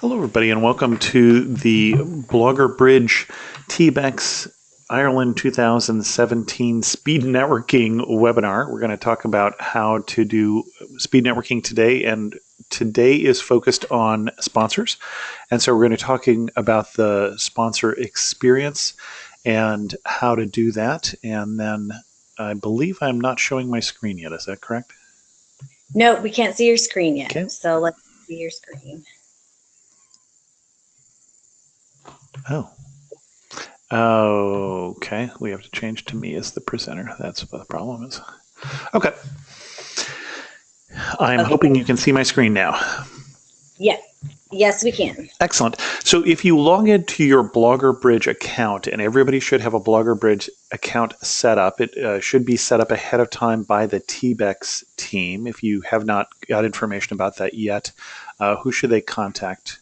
Hello, everybody, and welcome to the BloggerBridge TBEX Ireland 2017 Speed Networking webinar. We're going to talk about how to do speed networking today, and today is focused on sponsors. And so we're going to be talking about the sponsor experience and how to do that. And then I believe I'm not showing my screen yet. Is that correct? No, we can't see your screen yet. Okay. So let's see your screen. Oh. Okay, we have to change to me as the presenter. That's what the problem is. Okay. I'm hoping you can see my screen now. Yeah. Yes, we can. Excellent. So if you log into your BloggerBridge account, and everybody should have a BloggerBridge account set up, it should be set up ahead of time by the TBEX team. If you have not got information about that yet, who should they contact?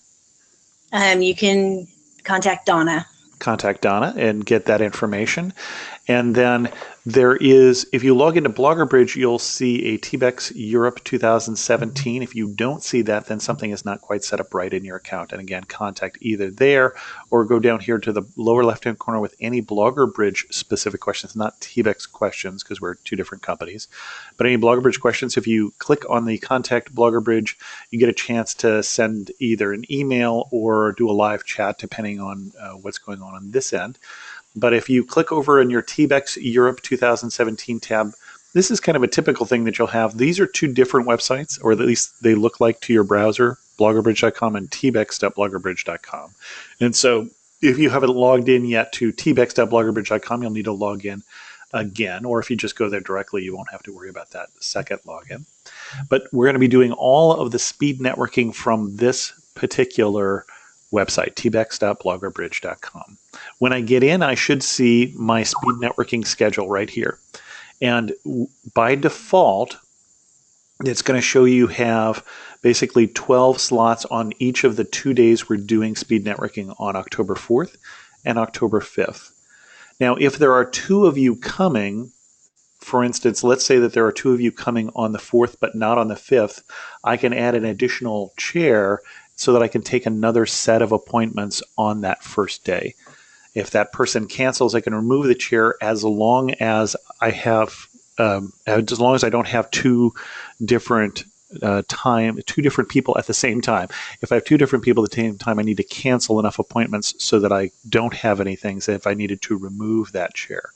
You can contact Donna. Contact Donna and get that information. And then there is, if you log into BloggerBridge, you'll see a TBEX Europe 2017. If you don't see that, then something is not quite set up right in your account. And again, contact either there or go down here to the lower left-hand corner with any BloggerBridge specific questions, not TBEX questions, because we're two different companies. But any BloggerBridge questions, if you click on the Contact BloggerBridge, you get a chance to send either an email or do a live chat, depending on what's going on this end. But if you click over in your TBEX Europe 2017 tab, this is kind of a typical thing that you'll have. These are two different websites, or at least they look like to your browser, bloggerbridge.com and tbex.bloggerbridge.com. And so if you haven't logged in yet to tbex.bloggerbridge.com, you'll need to log in again. Or if you just go there directly, you won't have to worry about that second login. But we're going to be doing all of the speed networking from this particular website, tbex.bloggerbridge.com. When I get in, I should see my speed networking schedule right here. And by default, it's going to show you have basically 12 slots on each of the 2 days we're doing speed networking on October 4th and October 5th. Now, if there are two of you coming, for instance, let's say that there are two of you coming on the 4th but not on the 5th, I can add an additional chair so that I can take another set of appointments on that first day. If that person cancels, I can remove the chair as long as I have, as long as I don't have two different people at the same time. If I have two different people at the same time, I need to cancel enough appointments so that I don't have anything. So if I needed to remove that chair,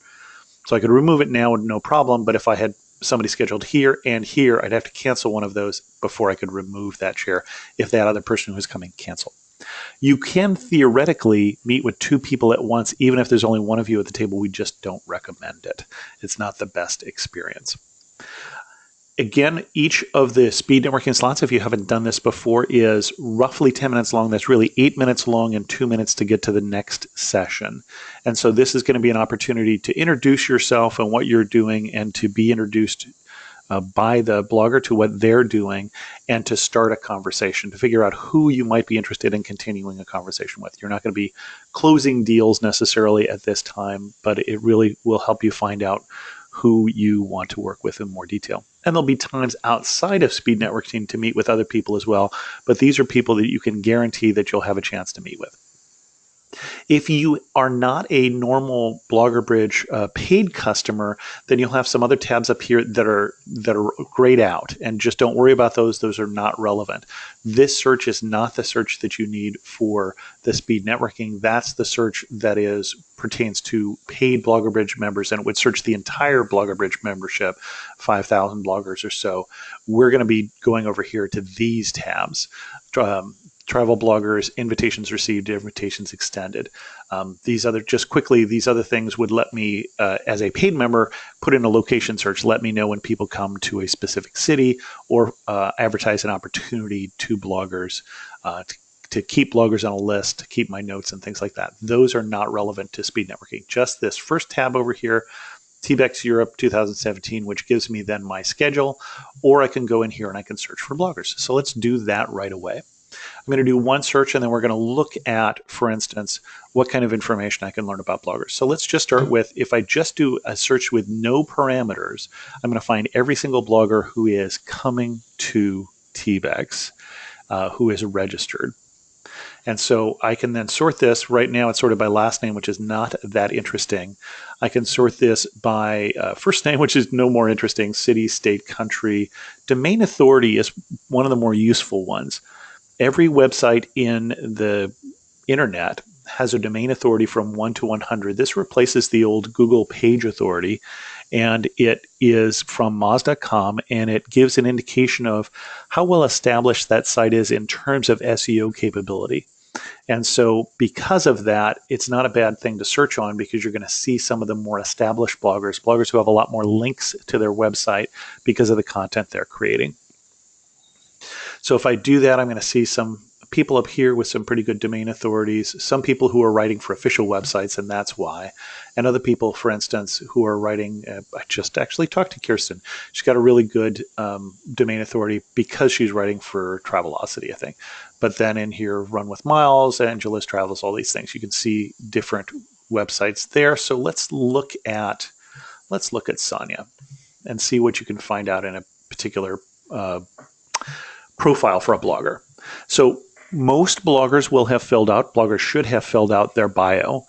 so I could remove it now, no problem. But if I had somebody scheduled here and here, I'd have to cancel one of those before I could remove that chair if that other person who's coming canceled. You can theoretically meet with two people at once, even if there's only one of you at the table. We just don't recommend it. It's not the best experience. Again, each of the speed networking slots, if you haven't done this before, is roughly 10 minutes long. That's really 8 minutes long and 2 minutes to get to the next session. And so this is going to be an opportunity to introduce yourself and what you're doing, and to be introduced by the blogger to what they're doing, and to start a conversation, to figure out who you might be interested in continuing a conversation with. You're not going to be closing deals necessarily at this time, but it really will help you find out who you want to work with in more detail. And there'll be times outside of speed networking to meet with other people as well, but these are people that you can guarantee that you'll have a chance to meet with. If you are not a normal BloggerBridge paid customer, then you'll have some other tabs up here that are grayed out, and just don't worry about those. Those are not relevant. This search is not the search that you need for the speed networking. That's the search that pertains to paid BloggerBridge members, and it would search the entire BloggerBridge membership, 5,000 bloggers or so. We're going to be going over here to these tabs. Travel bloggers, invitations received, invitations extended. These other things would let me, as a paid member, put in a location search, let me know when people come to a specific city, or advertise an opportunity to bloggers to keep bloggers on a list, to keep my notes and things like that. Those are not relevant to speed networking. Just this first tab over here, TBEX Europe 2017, which gives me then my schedule, or I can go in here and I can search for bloggers. So let's do that right away. I'm going to do one search, and then we're going to look at, for instance, what kind of information I can learn about bloggers. So let's just start with, if I just do a search with no parameters, I'm going to find every single blogger who is coming to TBEX, who is registered. And so I can then sort this. Right now it's sorted by last name, which is not that interesting. I can sort this by first name, which is no more interesting, city, state, country. Domain authority is one of the more useful ones. Every website in the internet has a domain authority from 1 to 100. This replaces the old Google page authority, and it is from Moz.com, and it gives an indication of how well established that site is in terms of SEO capability. And so because of that, it's not a bad thing to search on, because you're going to see some of the more established bloggers who have a lot more links to their website because of the content they're creating. So if I do that, I'm going to see some people up here with some pretty good domain authorities, some people who are writing for official websites, and that's why, and other people, for instance, who are writing, I just actually talked to Kirsten. She's got a really good domain authority because she's writing for Travelocity, I think. But then in here, Run with Miles, Angela's Travels, all these things, you can see different websites there. So let's look at Sonia and see what you can find out in a particular profile for a blogger. So most bloggers will have filled out, bloggers should have filled out their bio.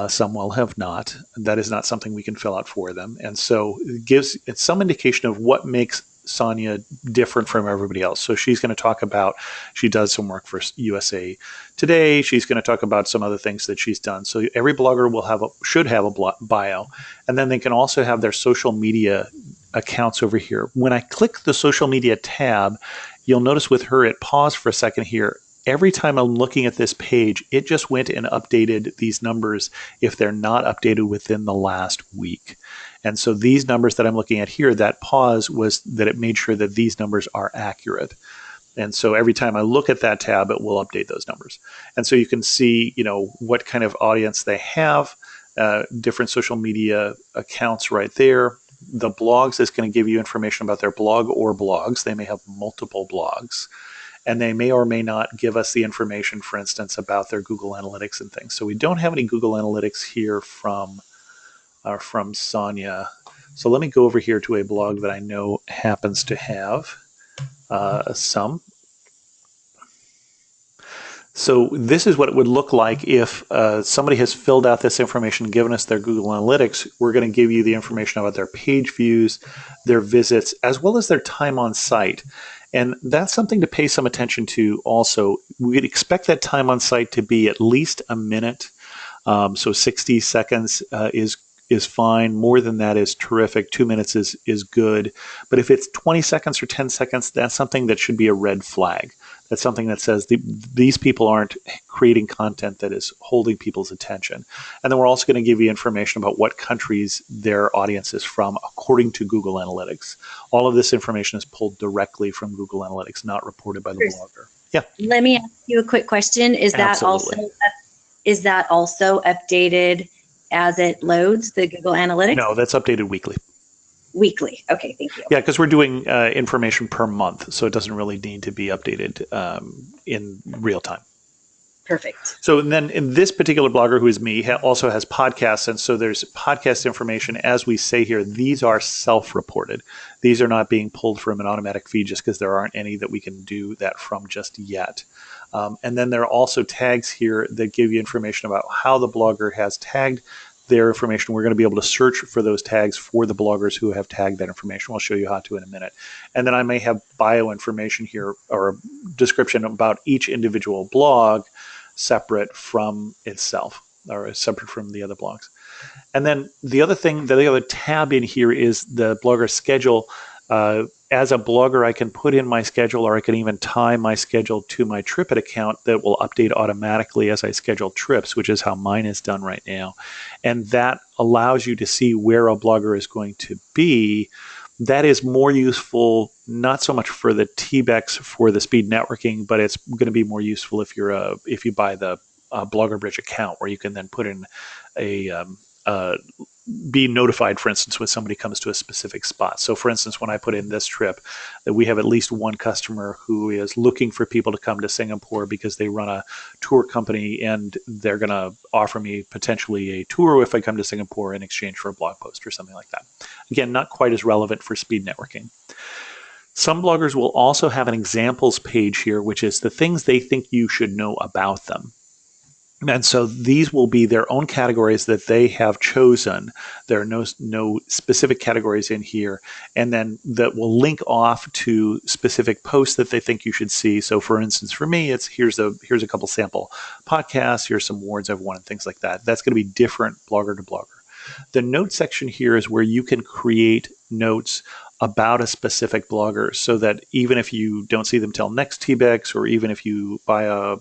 Some will have not. That is not something we can fill out for them. And so it gives some indication of what makes Sonia different from everybody else. So she's going to talk about, she does some work for USA Today. She's going to talk about some other things that she's done. So every blogger should have a bio. And then they can also have their social media accounts over here. When I click the social media tab, you'll notice with her, it paused for a second here. Every time I'm looking at this page, it just went and updated these numbers if they're not updated within the last week. And so these numbers that I'm looking at here, that pause was that it made sure that these numbers are accurate. And so every time I look at that tab, it will update those numbers. And so you can see, what kind of audience they have, different social media accounts right there. The blogs is going to give you information about their blog or blogs. They may have multiple blogs. And they may or may not give us the information, for instance, about their Google Analytics and things. So we don't have any Google Analytics here from Sonia. So let me go over here to a blog that I know happens to have some. So this is what it would look like if somebody has filled out this information and given us their Google Analytics. We're going to give you the information about their page views, their visits, as well as their time on site. And that's something to pay some attention to also. We'd expect that time on site to be at least a minute. So 60 seconds is fine. More than that is terrific. 2 minutes is good. But if it's 20 seconds or 10 seconds, that's something that should be a red flag. That's something that says these people aren't creating content that is holding people's attention. And then we're also going to give you information about what countries their audience is from according to Google Analytics. All of this information is pulled directly from Google Analytics, not reported by the blogger. Yeah. Let me ask you a quick question. Is that also updated as it loads the Google Analytics? No, that's updated weekly. Weekly. Okay, thank you. Yeah, because we're doing information per month, so it doesn't really need to be updated in real time. Perfect. So then in this particular blogger, who is me, also has podcasts. And so there's podcast information. As we say here, these are self-reported. These are not being pulled from an automatic feed just because there aren't any that we can do that from just yet. And then there are also tags here that give you information about how the blogger has tagged their information. We're going to be able to search for those tags for the bloggers who have tagged that information. We'll show you how to in a minute. And then I may have bio information here or a description about each individual blog separate from itself or separate from the other blogs. And then the other tab in here is the blogger schedule. As a blogger, I can put in my schedule, or I can even tie my schedule to my TripIt account that will update automatically as I schedule trips, which is how mine is done right now. And that allows you to see where a blogger is going to be. That is more useful, not so much for the TBEX for the speed networking, but it's going to be more useful if you buy the BloggerBridge account, where you can then put in be notified, for instance, when somebody comes to a specific spot. So for instance, when I put in this trip, that we have at least one customer who is looking for people to come to Singapore because they run a tour company and they're going to offer me potentially a tour if I come to Singapore in exchange for a blog post or something like that. Again, not quite as relevant for speed networking. Some bloggers will also have an examples page here, which is the things they think you should know about them. And so these will be their own categories that they have chosen. There are no specific categories in here, and then that will link off to specific posts that they think you should see. So, for instance, for me, it's here's a couple sample podcasts. Here's some awards I've won and things like that. That's going to be different blogger to blogger. The note section here is where you can create notes about a specific blogger, so that even if you don't see them till next TBEX, or even if you buy a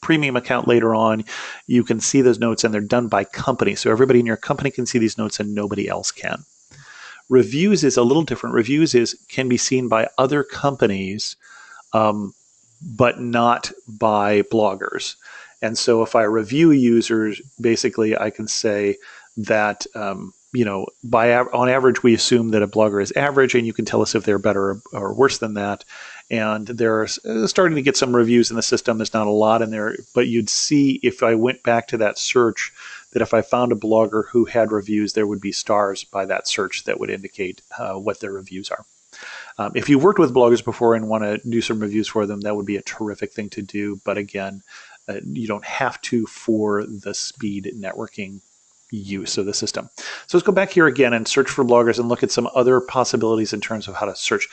premium account later on, you can see those notes, and they're done by company. So everybody in your company can see these notes and nobody else can. Reviews is a little different. Reviews can be seen by other companies, but not by bloggers. And so if I review users, basically I can say that, on average, we assume that a blogger is average, and you can tell us if they're better or worse than that. And they're starting to get some reviews in the system. There's not a lot in there, but you'd see if I went back to that search that if I found a blogger who had reviews, there would be stars by that search that would indicate what their reviews are. If you've worked with bloggers before and want to do some reviews for them, that would be a terrific thing to do. But again, you don't have to for the speed networking use of the system. So let's go back here again and search for bloggers and look at some other possibilities in terms of how to search.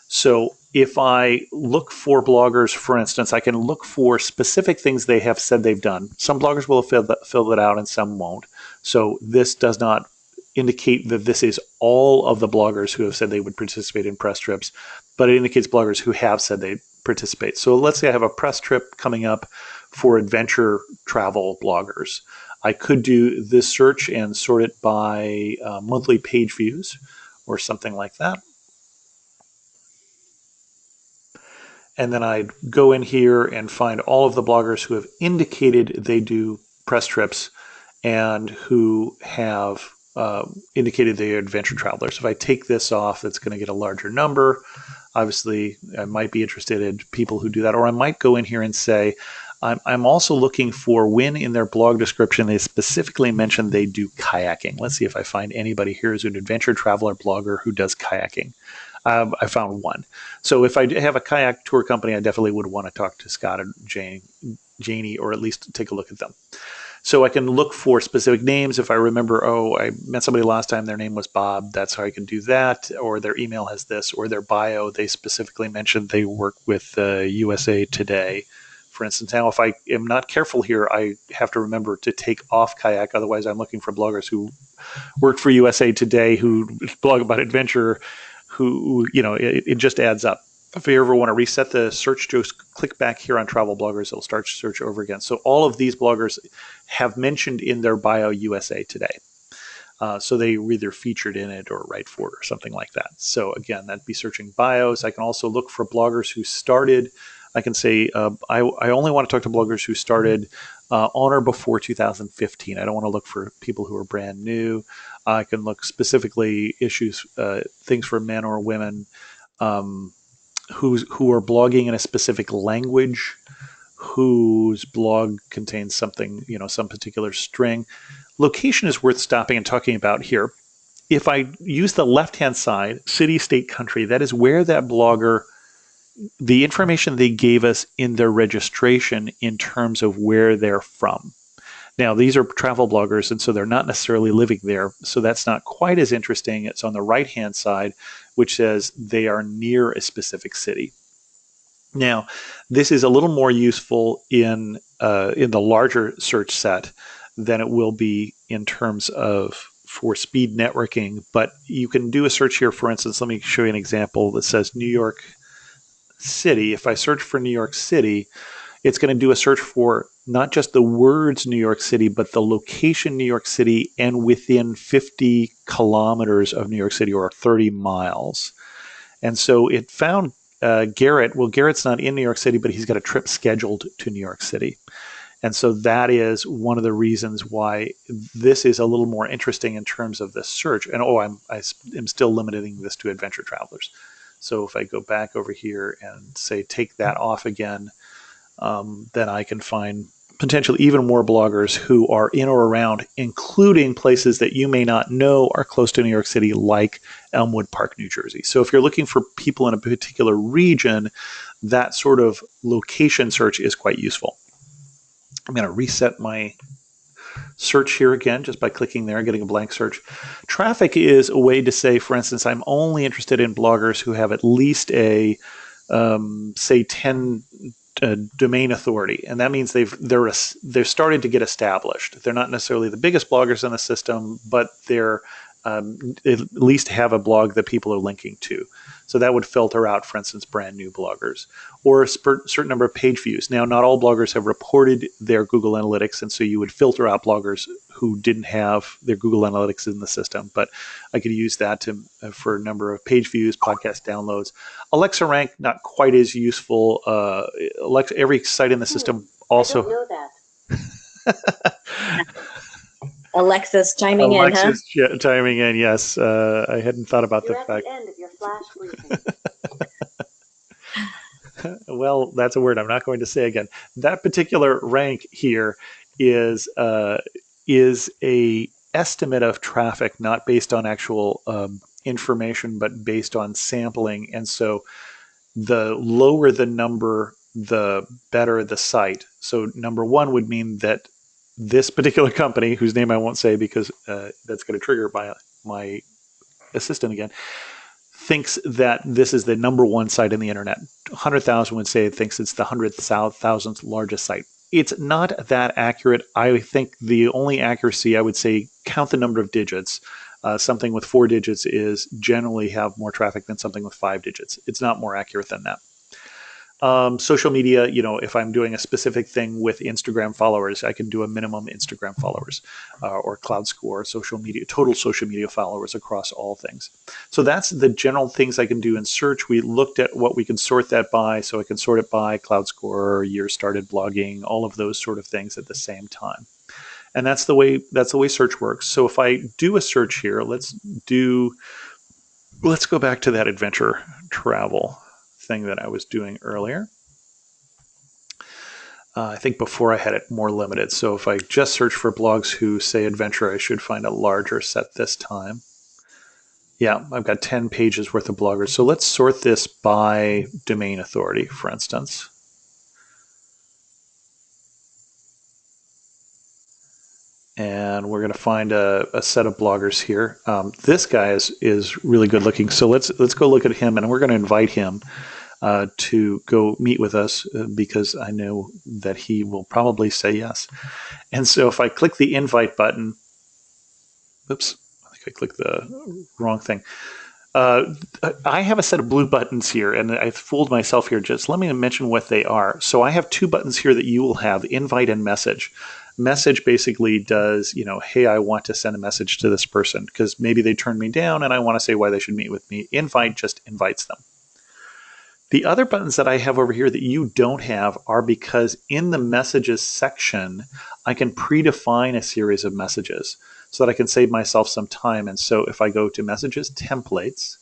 So if I look for bloggers, for instance, I can look for specific things they have said they've done. Some bloggers will have filled it out and some won't. So this does not indicate that this is all of the bloggers who have said they would participate in press trips, but it indicates bloggers who have said they participate. So let's say I have a press trip coming up for adventure travel bloggers. I could do this search and sort it by monthly page views or something like that. And then I'd go in here and find all of the bloggers who have indicated they do press trips and who have indicated they are adventure travelers. If I take this off, that's going to get a larger number. Obviously, I might be interested in people who do that. Or I might go in here and say, I'm also looking for when in their blog description they specifically mention they do kayaking. Let's see if I find anybody here who's an adventure traveler blogger who does kayaking. I found one. So if I have a kayak tour company, I definitely would want to talk to Scott and Janie, or at least take a look at them. So I can look for specific names. If I remember, I met somebody last time, their name was Bob, that's how I can do that. Or their email has this, or their bio, they specifically mentioned they work with USA Today, for instance. Now, if I am not careful here, I have to remember to take off kayak. Otherwise, I'm looking for bloggers who work for USA Today, who blog about adventure, who, it just adds up. If you ever want to reset the search, just click back here on travel bloggers. It'll start to search over again. So all of these bloggers have mentioned in their bio USA Today. So they were either featured in it or write for it or something like that. So again, that'd be searching bios. I can also look for bloggers who started. I can say I only want to talk to bloggers who started on or before 2015. I don't want to look for people who are brand new. I can look specifically things for men or women who are blogging in a specific language, whose blog contains something, some particular string. Location is worth stopping and talking about here. If I use the left-hand side, city, state, country, that is where that blogger, the information they gave us in their registration in terms of where they're from. Now, these are travel bloggers, and so they're not necessarily living there, so that's not quite as interesting. It's on the right-hand side, which says they are near a specific city. Now, this is a little more useful in the larger search set than it will be in terms of for speed networking, but you can do a search here. For instance, let me show you an example that says New York City. If I search for New York City, it's going to do a search for not just the words New York City, but the location New York City and within 50 kilometers of New York City, or 30 miles. And so it found Garrett. Well, Garrett's not in New York City, but he's got a trip scheduled to New York City. And so that is one of the reasons why this is a little more interesting in terms of the search. And I'm still limiting this to adventure travelers. So if I go back over here and say take that off again, then I can find potentially even more bloggers who are in or around, including places that you may not know are close to New York City, like Elmwood Park, New Jersey. So if you're looking for people in a particular region, that sort of location search is quite useful. I'm going to reset my search here again just by clicking there and getting a blank search. Traffic is a way to say, for instance, I'm only interested in bloggers who have at least a, say, 10 domain authority, and that means they're starting to get established. They're not necessarily the biggest bloggers in the system, but they're at least have a blog that people are linking to. So that would filter out, for instance, brand new bloggers or a certain number of page views. Now, not all bloggers have reported their Google Analytics, and so you would filter out bloggers who didn't have their Google Analytics in the system. But I could use that for a number of page views, podcast downloads. Alexa Rank, not quite as useful. Every site in the system also. I don't know that. Alexa's chiming in, huh? Alexa's chiming in, yes. I hadn't thought about You're the at fact. the end of your flash briefing. Well, that's a word I'm not going to say again. That particular rank here is a estimate of traffic, not based on actual information, but based on sampling. And so the lower the number, the better the site. So number one would mean that this particular company, whose name I won't say because that's going to trigger my assistant again, thinks that this is the number one site in the internet. 100,000 would say it thinks it's the 100,000th largest site. It's not that accurate. I think the only accuracy, I would say, count the number of digits. Something with 4 digits is generally have more traffic than something with 5 digits. It's not more accurate than that. Social media, if I'm doing a specific thing with Instagram followers, I can do a minimum Instagram followers or Cloud Score, total social media followers across all things. So that's the general things I can do in search. We looked at what we can sort that by, so I can sort it by Cloud Score, years started blogging, all of those sort of things at the same time. And that's the way search works. So if I do a search here, let's go back to that adventure travel thing that I was doing earlier. I think before I had it more limited. So if I just search for blogs who say adventure, I should find a larger set this time. Yeah, I've got 10 pages worth of bloggers. So let's sort this by domain authority, for instance. And we're going to find a set of bloggers here. This guy is really good looking. So let's go look at him, and we're going to invite him to go meet with us because I know that he will probably say yes. And so if I click the invite button, oops, I think I clicked the wrong thing. I have a set of blue buttons here, and I fooled myself here. Just let me mention what they are. So I have 2 buttons here that you will have, invite and message. Message basically does, hey, I want to send a message to this person because maybe they turned me down and I want to say why they should meet with me. Invite just invites them. The other buttons that I have over here that you don't have are because in the messages section, I can predefine a series of messages so that I can save myself some time. And so if I go to messages templates,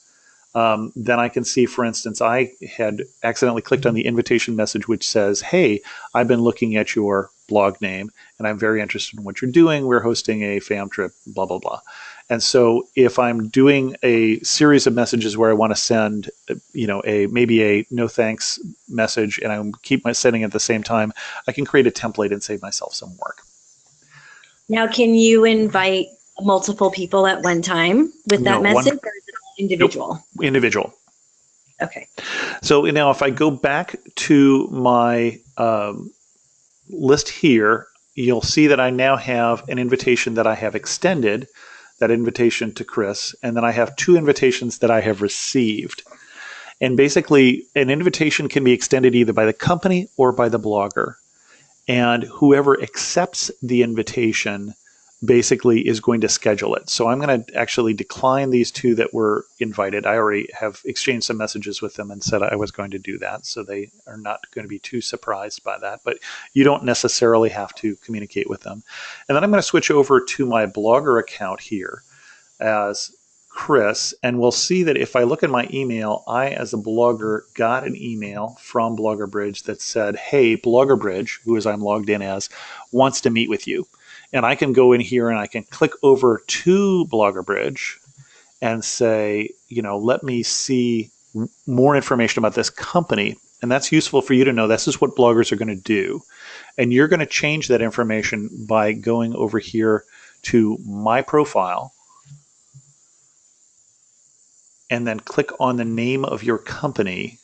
then I can see, for instance, I had accidentally clicked on the invitation message, which says, hey, I've been looking at your blog name and I'm very interested in what you're doing. We're hosting a fam trip, blah, blah, blah. And so if I'm doing a series of messages where I want to send, maybe a no thanks message and I keep sending at the same time, I can create a template and save myself some work. Now, can you invite multiple people at one time with that message, or is it individual? Nope, individual. Okay. So now if I go back to my list here, you'll see that I now have an invitation that I have extended, that invitation to Chris, and then I have 2 invitations that I have received. And basically, an invitation can be extended either by the company or by the blogger. And whoever accepts the invitation basically is going to schedule it. So I'm going to actually decline these 2 that were invited. I already have exchanged some messages with them and said I was going to do that. So they are not going to be too surprised by that. But you don't necessarily have to communicate with them. And then I'm going to switch over to my Blogger account here as Chris. And we'll see that if I look at my email, I, as a blogger, got an email from BloggerBridge that said, hey, BloggerBridge, who is I'm logged in as, wants to meet with you. And I can go in here and I can click over to BloggerBridge and say, let me see more information about this company. And that's useful for you to know. This is what bloggers are going to do. And you're going to change that information by going over here to My Profile and then click on the name of your company.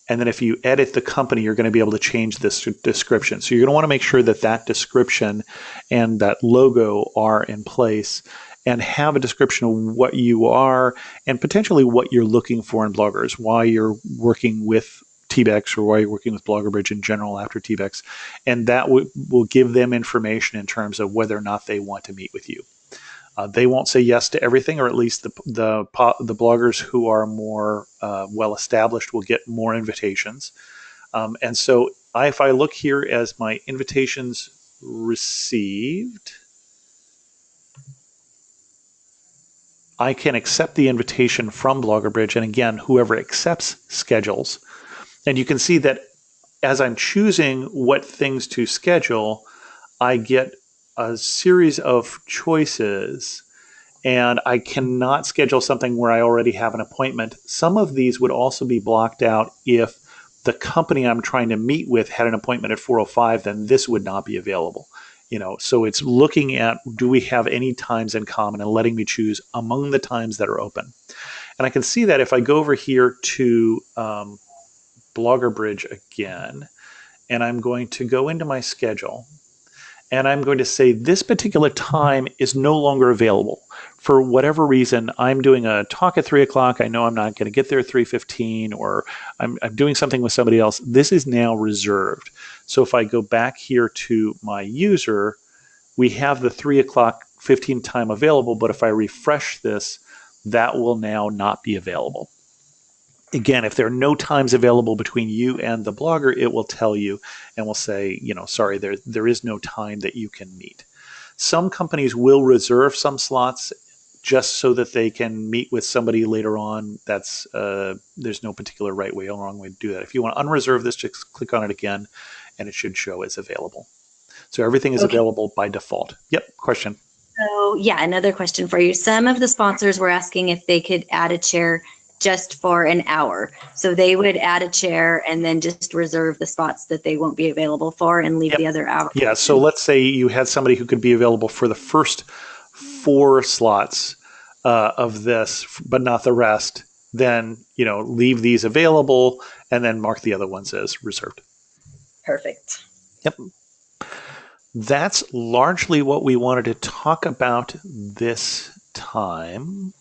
And then if you edit the company, you're going to be able to change this description. So you're going to want to make sure that that description and that logo are in place and have a description of what you are and potentially what you're looking for in bloggers, why you're working with TBEX or why you're working with BloggerBridge in general after TBEX. And that will give them information in terms of whether or not they want to meet with you. They won't say yes to everything, or at least the bloggers who are more well established will get more invitations. And so if I look here as my invitations received, I can accept the invitation from BloggerBridge. And again, whoever accepts schedules. And you can see that as I'm choosing what things to schedule, I get a series of choices, and I cannot schedule something where I already have an appointment. Some of these would also be blocked out if the company I'm trying to meet with had an appointment at 4:05, then this would not be available. So it's looking at, do we have any times in common, and letting me choose among the times that are open. And I can see that if I go over here to BloggerBridge again, and I'm going to go into my schedule, and I'm going to say this particular time is no longer available. For whatever reason, I'm doing a talk at 3 o'clock. I know I'm not going to get there at 3:15, or I'm doing something with somebody else. This is now reserved. So if I go back here to my user, we have the 3:15 time available, but if I refresh this, that will now not be available. Again, if there are no times available between you and the blogger, it will tell you and will say, sorry, there is no time that you can meet. Some companies will reserve some slots just so that they can meet with somebody later on. That's there's no particular right way or wrong way to do that. If you want to unreserve this, just click on it again, and it should show as available. So everything is available by default. Yep, question. So yeah, another question for you. Some of the sponsors were asking if they could add a chair just for an hour. So they would add a chair and then just reserve the spots that they won't be available for and leave the other hour. Yeah, so let's say you had somebody who could be available for the first 4 slots of this, but not the rest. Then, leave these available and then mark the other ones as reserved. Perfect. Yep. That's largely what we wanted to talk about this time.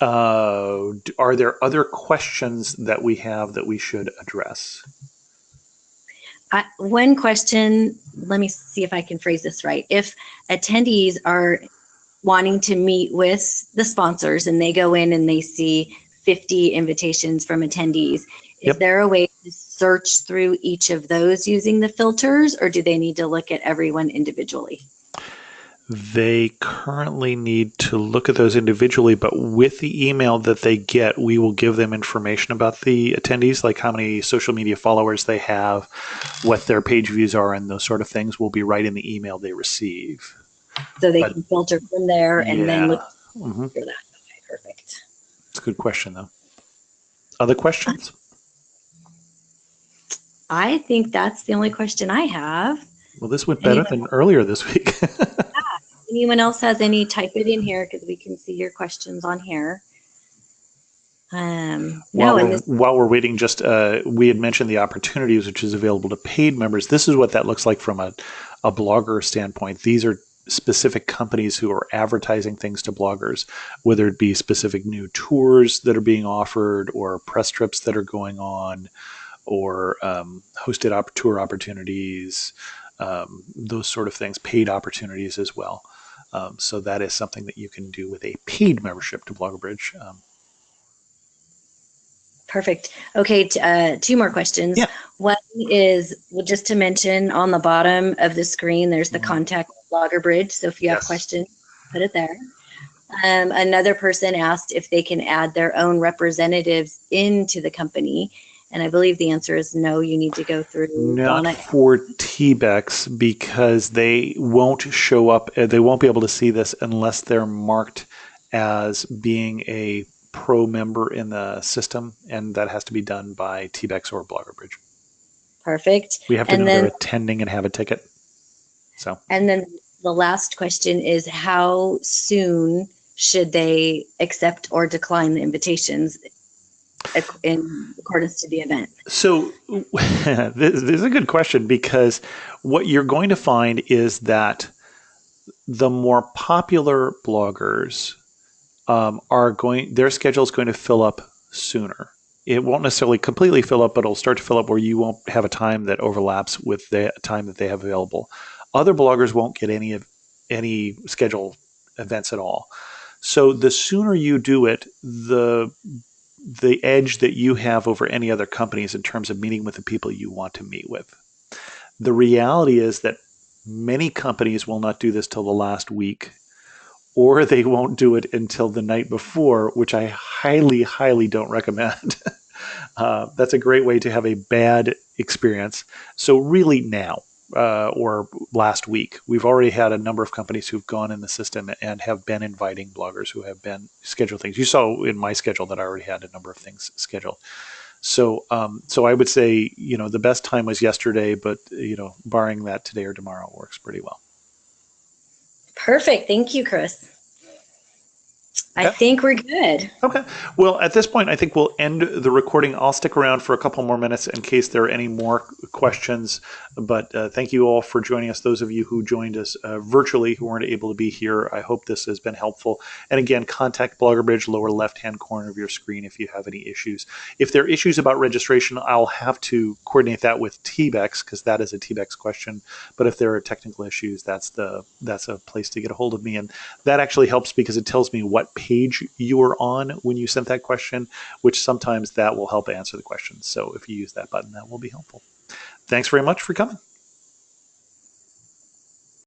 Are there other questions that we have that we should address? One question, let me see if I can phrase this right. If attendees are wanting to meet with the sponsors and they go in and they see 50 invitations from attendees, is there a way to search through each of those using the filters, or do they need to look at everyone individually? They currently need to look at those individually, but with the email that they get, we will give them information about the attendees, like how many social media followers they have, what their page views are, and those sort of things will be right in the email they receive. So they can filter from there and then look for that. Okay, perfect. It's a good question, though. Other questions? I think that's the only question I have. Well, this went better than earlier this week. Anyone else has any, type it in here because we can see your questions on here. While we're waiting, just we had mentioned the opportunities, which is available to paid members. This is what that looks like from a blogger standpoint. These are specific companies who are advertising things to bloggers, whether it be specific new tours that are being offered or press trips that are going on or hosted tour opportunities, those sort of things, paid opportunities as well. So that is something that you can do with a paid membership to BloggerBridge. Perfect. Okay, 2 more questions. Yeah. One is, well, just to mention on the bottom of the screen, there's the contact BloggerBridge. So if you have questions, put it there. Another person asked if they can add their own representatives into the company. And I believe the answer is no, you need to go through Not for TBEX, because they won't show up, they won't be able to see this unless they're marked as being a pro member in the system, and that has to be done by TBEX or BloggerBridge. Perfect. We have to And know then, they're attending and have a ticket. So and then the last question is, how soon should they accept or decline the invitations in accordance to the event? So this is a good question, because what you're going to find is that the more popular bloggers their schedule is going to fill up sooner. It won't necessarily completely fill up, but it'll start to fill up where you won't have a time that overlaps with the time that they have available. Other bloggers won't get any scheduled events at all. So the sooner you do it, the edge that you have over any other companies in terms of meeting with the people you want to meet with. The reality is that many companies will not do this till the last week, or they won't do it until the night before, which I highly, highly don't recommend. That's a great way to have a bad experience. So really now, or last week, we've already had a number of companies who've gone in the system and have been inviting bloggers who have been scheduled things. You saw in my schedule that I already had a number of things scheduled. So, so I would say, the best time was yesterday, but barring that, today or tomorrow works pretty well. Perfect. Thank you, Chris. I Okay. think we're good. Okay. Well, at this point, I think we'll end the recording. I'll stick around for a couple more minutes in case there are any more questions. But thank you all for joining us. Those of you who joined us virtually who weren't able to be here, I hope this has been helpful. And again, contact BloggerBridge, lower left-hand corner of your screen if you have any issues. If there are issues about registration, I'll have to coordinate that with TBEX, because that is a TBEX question. But if there are technical issues, that's a place to get a hold of me. And that actually helps because it tells me what page you were on when you sent that question, which sometimes that will help answer the question. So if you use that button, that will be helpful. Thanks very much for coming.